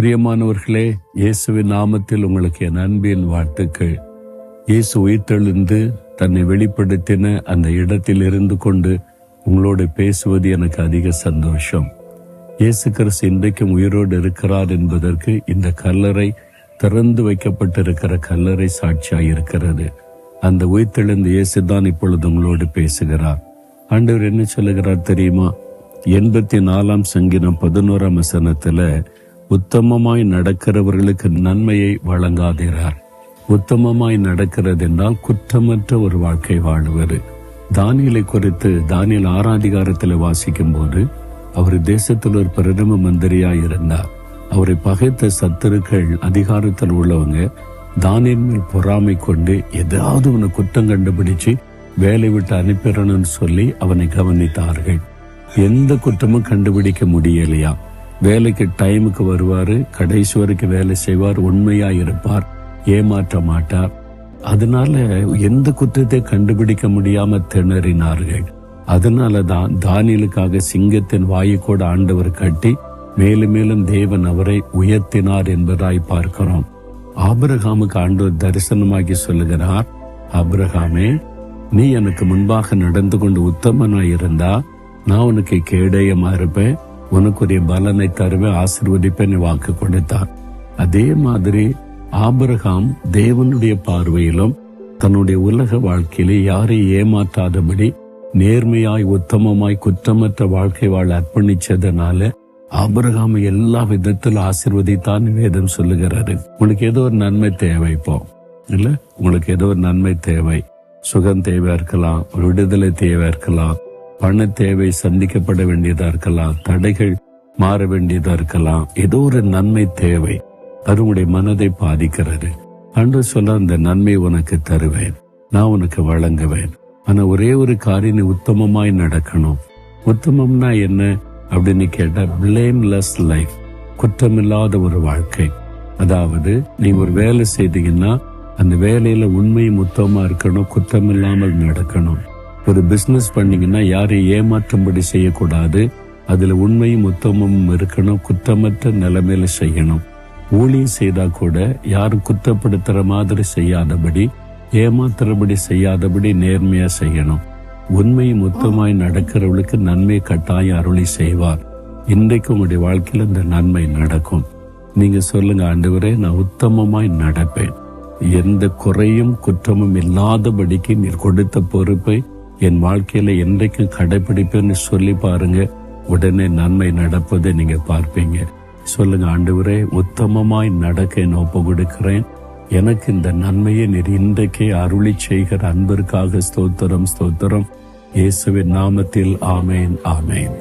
பிரியமானவர்களே, இயேசுவின் நாமத்தில் உங்களுக்கு என் அன்பின் வாழ்த்துக்கள். இயேசு உயிர்த்தெழுந்து தன்னை வெளிப்படுத்தின அந்த இடத்தில் இருந்து கொண்டு உங்களோடு பேசுவது எனக்கு அதிக சந்தோஷம். இயேசு கிறிஸ்து இன்றைக்கும் உயிரோடு இருக்கிறார் என்பதற்கு இந்த கல்லறை, திறந்து வைக்கப்பட்டிருக்கிற கல்லறை சாட்சியாய் இருக்கிறது. அந்த உயிர்த்தெழுந்த இயேசு தான் இப்பொழுது உங்களோடு பேசுகிறார். ஆண்டவர் என்ன சொல்லுகிறார் தெரியுமா? 84 சங்கீதம் 11 வசனத்துல, உத்தமமாய் நடக்கிறவர்களுக்கு நன்மையை வழங்காதீரார். உத்தமமாய் நடக்கிறது என்றால் குற்றமற்ற ஒரு வாழ்க்கை வாழ்வது. தானியேலை குறித்து தானியேல் 6 அதிகாரத்தில் வாசிக்கும் போது, அவர் தேசத்தில் ஒரு பிரதம மந்திரியாய் இருந்தார். அவரை பகைத்த சத்துருக்கள், அதிகாரத்தில் உள்ளவங்க தானியேல் மேல் பொறாமை கொண்டு ஏதாவது அவனை குற்றம் கண்டுபிடிச்சு வேலை விட்டு அனுப்பிடணும்னு சொல்லி அவனை கவனித்தார்கள். எந்த குற்றமும் கண்டுபிடிக்க முடியலையா. வேலைக்கு டைமுக்கு வருவாரு, கடைசி வரைக்கும் வேலை செய்வார், உண்மையா இருப்பார், ஏமாற்ற மாட்டார். அதனால எந்த குற்றத்தை கண்டுபிடிக்க முடியாம திணறினார்கள். அதனாலதான் தானியேலுக்காக சிங்கத்தின் வாயை கூட ஆண்டவர் கட்டி மேலும் மேலும் தேவன் அவரை உயர்த்தினார் என்பதாய் பார்க்கிறோம். ஆபிரகாமுக்கு ஆண்டவர் தரிசனமாகி சொல்லுகிறார், ஆபிரகாமே, நீ எனக்கு முன்பாக நடந்து கொண்டு உத்தமனாய் இருந்தா நான் உனக்கு கேடயமா இருப்பேன், உனக்குரிய பலனை தருவேன், ஆசீர்வதிப்பேன் வாக்கு கொடுத்தார். அதே மாதிரி ஆபிரகாம் தேவனுடைய பார்வையிலும் தன்னுடைய உலக வாழ்க்கையிலே யாரை ஏமாற்றாதபடி நேர்மையாய் உத்தமமாய் குற்றமற்ற வாழ்க்கை வாழ அர்ப்பணிச்சதுனால ஆபிரகாம் எல்லா விதத்தில் ஆசீர்வதித்தான் வேதம் சொல்லுகிறாரு. உங்களுக்கு ஏதோ ஒரு நன்மை தேவை, இப்போ இல்ல, உங்களுக்கு ஏதோ ஒரு நன்மை தேவை, சுகம் தேவையா இருக்கலாம், ஒரு விடுதலை தேவையா இருக்கலாம், பண தேவை சந்திக்கப்பட வேண்டியதா இருக்கலாம், தடைகள் மாற வேண்டியதா இருக்கலாம், ஏதோ ஒரு நன்மை தேவை. அது உங்களுடைய மனதை பாதிக்கிறது. ஆண்டவர் சொல்ல, அந்த நன்மை உனக்கு தருவேன், நான் உனக்கு வழங்குவேன். ஆனா ஒரே ஒரு காரியம், உத்தமமாய் நடக்கணும். உத்தமம்னா என்ன அப்படின்னு கேட்டா, பிளேம்லெஸ் லைஃப், குற்றமில்லாத ஒரு வாழ்க்கை. அதாவது நீங்க ஒரு வேலை செய்தீங்கன்னா அந்த வேலையில உண்மையும் உத்தமமா இருக்கணும், குற்றமில்லாமல் நடக்கணும். ஒரு பிசினஸ் பண்ணீங்கன்னா யாரையும் ஏமாற்றும்படி செய்யக்கூடாது, அதுல உண்மையும் உத்தமமும் இருக்கணும், குற்றமற்ற நிலைமையில செய்யணும். ஊழியம் செய்தா கூட யாரும் குற்றப்படுத்துற மாதிரி செய்யாதபடி, ஏமாத்துறபடி செய்யாதபடி நேர்மையா செய்யணும். உண்மையும் உத்தமாய் நடக்கிறவளுக்கு நன்மை கட்டாயம் அருளி செய்வார். இன்றைக்கு உங்களுடைய வாழ்க்கையில இந்த நன்மை நடக்கும். நீங்க சொல்லுங்க, ஆண்டவரே, நான் உத்தமமாய் நடப்பேன், எந்த குறையும் குற்றமும் இல்லாதபடிக்கு நீர் கொடுத்த பொறுப்பை என் வாழ்க்கையில என்றைக்கும் கடைபிடிப்பேன்னு சொல்லி பாருங்க. உடனே நன்மை நடப்பதை நீங்க பார்ப்பீங்க. சொல்லுங்க, ஆண்டவரே, உத்தமமாய் நடக்க நான் ஒப்பு கொடுக்கிறேன், எனக்கு இந்த நன்மையை நீர் இன்றைக்கே அருளி செய்கிற அன்பிற்காக ஸ்தோத்திரம், ஸ்தோத்திரம். இயேசுவின் நாமத்தில் ஆமேன், ஆமேன்.